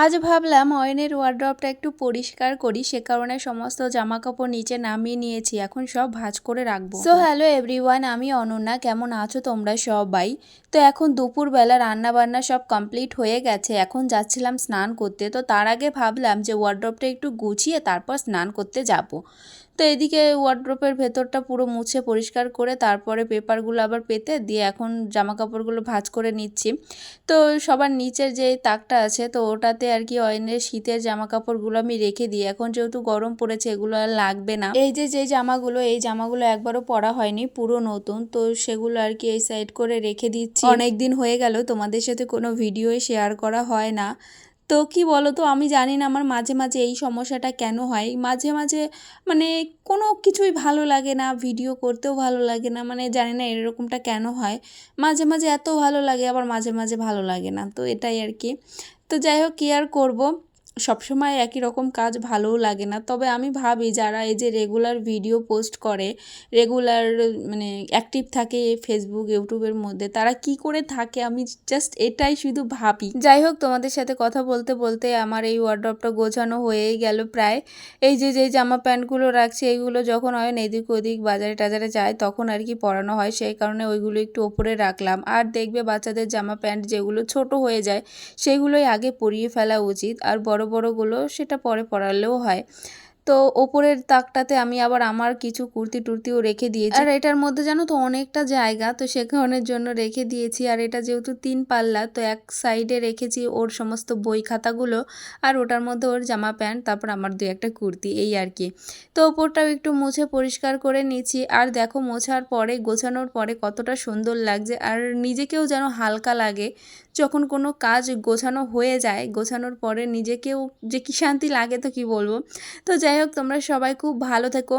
আজ ভাবলাম অয়নের ওয়ারড্রবটা একটু পরিষ্কার করি, সে কারণে সমস্ত জামাকাপড় নিচে নামিয়ে নিয়েছি, এখন সব ভাঁজ করে রাখবো। সো হ্যালো এভরিওয়ান, আমি অনন্যা। কেমন আছো তোমরা সবাই? তো এখন দুপুরবেলা রান্না বান্না সব কমপ্লিট হয়ে গেছে, এখন যাচ্ছিলাম স্নান করতে। তো তার আগে ভাবলাম যে ওয়ারড্রবটা একটু গুছিয়ে তারপর স্নান করতে যাব। তো এদিকে ওয়ারড্রপের ভেতরটা পুরো মুছে পরিষ্কার করে তারপরে পেপারগুলো আবার পেতে দিয়ে এখন জামা কাপড়গুলো ভাঁজ করে নিচ্ছি। তো সবার নিচের যে তাকটা আছে তো ওটাতে আর কি অয়নের শীতের জামা কাপড়গুলো আমি রেখে দিই, এখন যেহেতু গরম পড়েছে এগুলো আর লাগবে না। এই যে জামাগুলো একবারও পরা হয়নি, পুরো নতুন, তো সেগুলো আর কি এই সাইড করে রেখে দিচ্ছি। অনেক দিন হয়ে গেল তোমাদের সাথে কোনো ভিডিও শেয়ার করা হয় না। তো কি বলো তো, আমি জানি না আমার মাঝে মাঝে এই সমস্যাটা কেন হয়। মাঝে মাঝে মানে কোনো কিছুই ভালো লাগে না, ভিডিও করতেও ভালো লাগে না, মানে জানি না এরকমটা কেন হয়। মাঝে মাঝে এত ভালো লাগে, আবার মাঝে মাঝে ভালো লাগে না, তো এটাই আর কি। তো যাই হোক, কি আর করবো, সবসময় একই রকম কাজ ভালোও লাগে না। তবে আমি ভাবি যারা এই যে রেগুলার ভিডিও পোস্ট করে, রেগুলার মানে অ্যাক্টিভ থাকে ফেসবুক ইউটিউবের মধ্যে, তারা কি করে থাকে, আমি জাস্ট এটাই শুধু ভাবি। যাই হোক, তোমাদের সাথে কথা বলতে বলতে আমার এই ওয়ারড্রবটা গোছানো হয়েই গেল প্রায়। এই যে জামা প্যান্টগুলো রাখছি, এইগুলো যখন হয় এদিক ওদিক বাজারে টাজারে যায় তখন আর কি পরানো হয়, সেই কারণে ওইগুলো একটু ওপরে রাখলাম। আর দেখবে বাচ্চাদের জামা প্যান্ট যেগুলো ছোট হয়ে যায় সেগুলোই আগে পরিয়ে ফেলা উচিত, আর বড় বড়গুলো সেটা পরে পরালেও হয়। তো ওপরের তাকটাতে আমি আবার আমার কিছু কুর্তি টুর্তিও রেখে দিয়েছি, আর এটার মধ্যে জানো তো অনেকটা জায়গা, তো সেখানের জন্য রেখে দিয়েছি। আর এটা যেহেতু 3 পাল্লা, তো এক সাইডে রেখেছি ওর সমস্ত বই খাতাগুলো, আর ওটার মধ্যে ওর জামা প্যান্ট, তারপর আমার 2-1টা কুর্তি, এই আর কি। তো ওপরটাও একটু মুছে পরিষ্কার করে নিচ্ছি। আর দেখো মোছার পরে গোছানোর পরে কতটা সুন্দর লাগছে, আর নিজেকেও যেন হালকা লাগে যখন কোনো কাজ গোছানো হয়ে যায়। গোছানোর পরে নিজেকেও যে কি শান্তি লাগে তো কি বলবো। তো যাই হোক, তোমরা সবাই খুব ভালো থেকো।